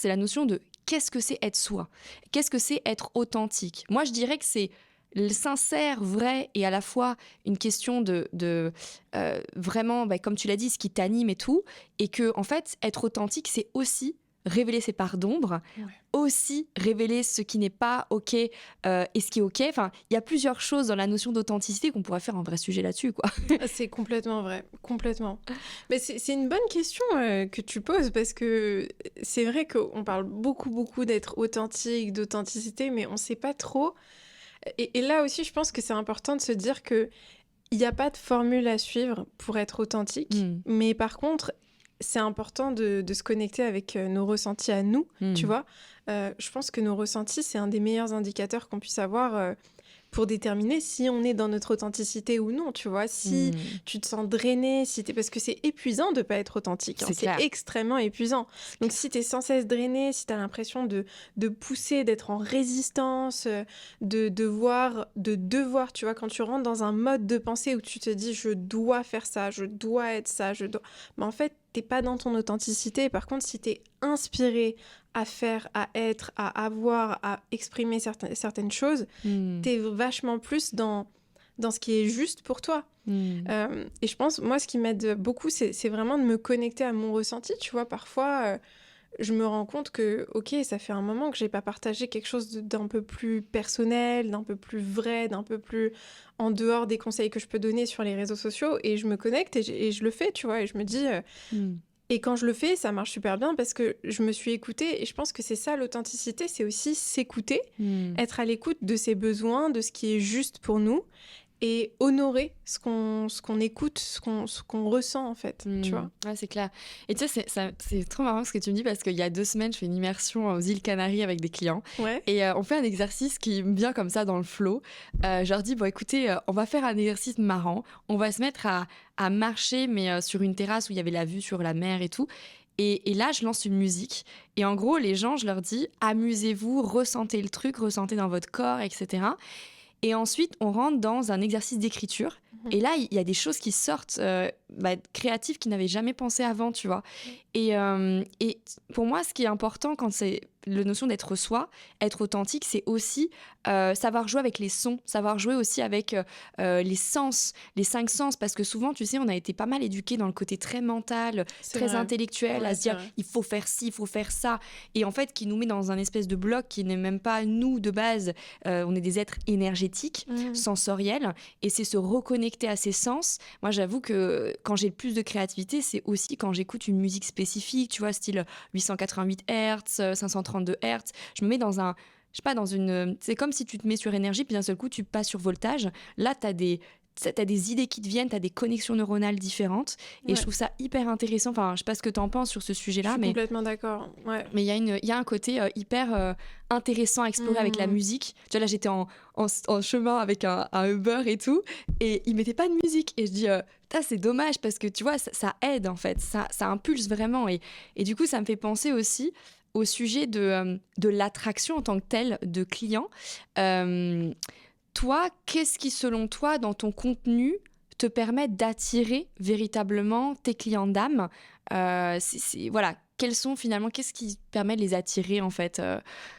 c'est la notion de qu'est-ce que c'est être soi? Qu'est-ce que c'est être authentique? Moi, je dirais que c'est le sincère, vrai et à la fois une question de vraiment, comme tu l'as dit, ce qui t'anime et tout. Et que, en fait, être authentique, c'est aussi révéler ses parts d'ombre, Ouais. aussi révéler ce qui n'est pas OK et ce qui est OK. Enfin, il y a plusieurs choses dans la notion d'authenticité qu'on pourrait faire un vrai sujet là-dessus, quoi. C'est complètement vrai, complètement. Mais c'est une bonne question que tu poses parce que c'est vrai qu'on parle beaucoup d'être authentique, d'authenticité, mais on sait pas trop. Et là aussi, je pense que c'est important de se dire que il n'y a pas de formule à suivre pour être authentique, mais par contre, c'est important de se connecter avec nos ressentis à nous, tu vois. Je pense que nos ressentis, c'est un des meilleurs indicateurs qu'on puisse avoir pour déterminer si on est dans notre authenticité ou non, tu vois. Si tu te sens drainé, parce que c'est épuisant de pas être authentique, hein, c'est extrêmement épuisant. Donc si tu es sans cesse drainé, si tu as l'impression de pousser, d'être en résistance, de devoir, tu vois, quand tu rentres dans un mode de pensée où tu te dis je dois faire ça, je dois être ça, mais en fait, t'es pas dans ton authenticité. Par contre, si t'es inspiré à faire, à être, à avoir, à exprimer certaines choses, t'es vachement plus dans ce qui est juste pour toi. Et je pense, moi, ce qui m'aide beaucoup, c'est vraiment de me connecter à mon ressenti. Tu vois, parfois, je me rends compte que, ok, ça fait un moment que j'ai pas partagé quelque chose d'un peu plus personnel, d'un peu plus vrai, d'un peu plus en dehors des conseils que je peux donner sur les réseaux sociaux. Et je me connecte et je le fais, tu vois, et je me dis... Et quand je le fais, ça marche super bien parce que je me suis écoutée et je pense que c'est ça l'authenticité, c'est aussi s'écouter, être à l'écoute de ses besoins, de ce qui est juste pour nous et honorer ce qu'on écoute, ce qu'on ressent en fait, tu vois. Ouais, c'est clair. Et tu sais, c'est trop marrant ce que tu me dis parce qu'il y a 2 semaines, je fais une immersion aux îles Canaries avec des clients. Ouais. Et on fait un exercice qui me vient comme ça dans le flow. Je leur dis, bon écoutez, on va faire un exercice marrant. On va se mettre à marcher, mais sur une terrasse où il y avait la vue sur la mer et tout. Et là, je lance une musique. Et en gros, les gens, je leur dis, amusez-vous, ressentez le truc, ressentez dans votre corps, etc. Et ensuite, on rentre dans un exercice d'écriture. Et là, il y a des choses qui sortent créatives qui n'avaient jamais pensé avant, tu vois. Et pour moi, ce qui est important quand c'est la notion d'être soi, être authentique, c'est aussi savoir jouer avec les sons, savoir jouer aussi avec les sens, les 5 sens. Parce que souvent, tu sais, on a été pas mal éduqués dans le côté très mental, très intellectuel, à se dire il faut faire ci, il faut faire ça. Et en fait, qui nous met dans un espèce de bloc qui n'est même pas nous de base. On est des êtres énergétiques, sensoriels. Et c'est se reconnecter à ces sens. Moi, j'avoue que quand j'ai le plus de créativité, c'est aussi quand j'écoute une musique spécifique, tu vois, style 888 Hz, 532 Hz. Je me mets dans un... Je sais pas, dans une... C'est comme si tu te mets sur énergie, puis d'un seul coup, tu passes sur voltage. Là, t'as des idées qui te viennent, t'as des connexions neuronales différentes. Et je trouve ça hyper intéressant. Enfin, je sais pas ce que t'en penses sur ce sujet-là. Je suis complètement d'accord. Ouais. Mais il y a un côté hyper intéressant à explorer avec la musique. Tu vois, là, j'étais en chemin avec un Uber et tout. Et il mettait pas de musique. Et je dis, c'est dommage parce que tu vois, ça aide en fait. Ça impulse vraiment. Et du coup, ça me fait penser aussi au sujet de l'attraction en tant que telle de clients. Toi, qu'est-ce qui, selon toi, dans ton contenu, te permet d'attirer véritablement tes clients d'âme voilà, qu'est-ce qui permet de les attirer, en fait,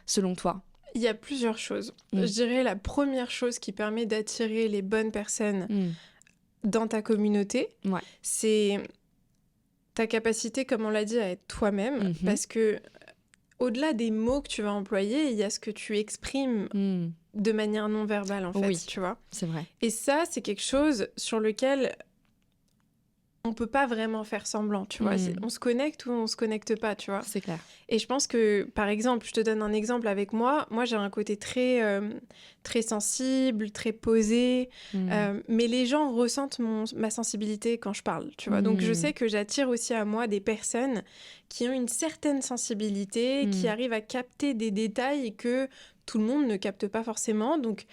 selon toi? Il y a plusieurs choses. Je dirais la première chose qui permet d'attirer les bonnes personnes dans ta communauté, c'est ta capacité, comme on l'a dit, à être toi-même. Parce que au-delà des mots que tu vas employer, il y a ce que tu exprimes de manière non verbale, en fait, tu vois. C'est vrai. Et ça, c'est quelque chose sur lequel on peut pas vraiment faire semblant, tu vois. On se connecte ou on se connecte pas, tu vois. C'est clair. Et je pense que, par exemple, je te donne un exemple avec moi. Moi, j'ai un côté très, très sensible, très posé. Mais les gens ressentent ma sensibilité quand je parle, tu vois. Donc, je sais que j'attire aussi à moi des personnes qui ont une certaine sensibilité, qui arrivent à capter des détails que tout le monde ne capte pas forcément. Donc,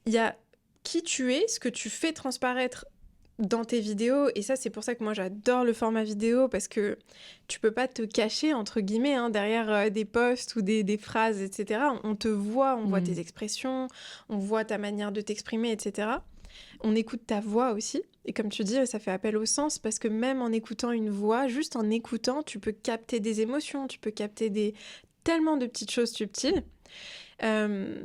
il y a qui tu es, ce que tu fais transparaître dans tes vidéos, et ça, c'est pour ça que moi, j'adore le format vidéo, parce que tu peux pas te cacher, entre guillemets, derrière des posts ou des phrases, etc. On te voit, on voit tes expressions, on voit ta manière de t'exprimer, etc. On écoute ta voix aussi. Et comme tu dis, ça fait appel au sens parce que même en écoutant une voix, juste en écoutant, tu peux capter des émotions, tu peux capter tellement de petites choses subtiles. Euh,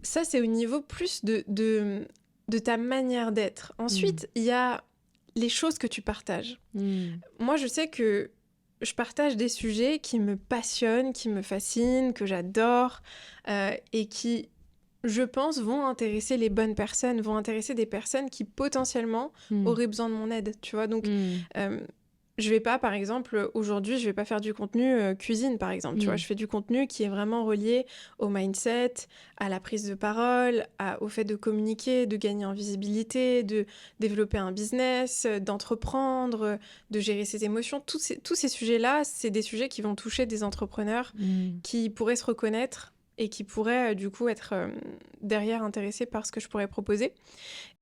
Ça, c'est au niveau plus de ta manière d'être. Ensuite, il y a les choses que tu partages. Moi, je sais que je partage des sujets qui me passionnent, qui me fascinent, que j'adore et qui, je pense, vont intéresser les bonnes personnes, vont intéresser des personnes qui potentiellement auraient besoin de mon aide, tu vois. Donc, je vais pas, par exemple, aujourd'hui, je vais pas faire du contenu cuisine, par exemple, tu vois. Je fais du contenu qui est vraiment relié au mindset, à la prise de parole, au fait de communiquer, de gagner en visibilité, de développer un business, d'entreprendre, de gérer ses émotions. Tous ces sujets-là, c'est des sujets qui vont toucher des entrepreneurs qui pourraient se reconnaître et qui pourraient, du coup, être derrière intéressés par ce que je pourrais proposer.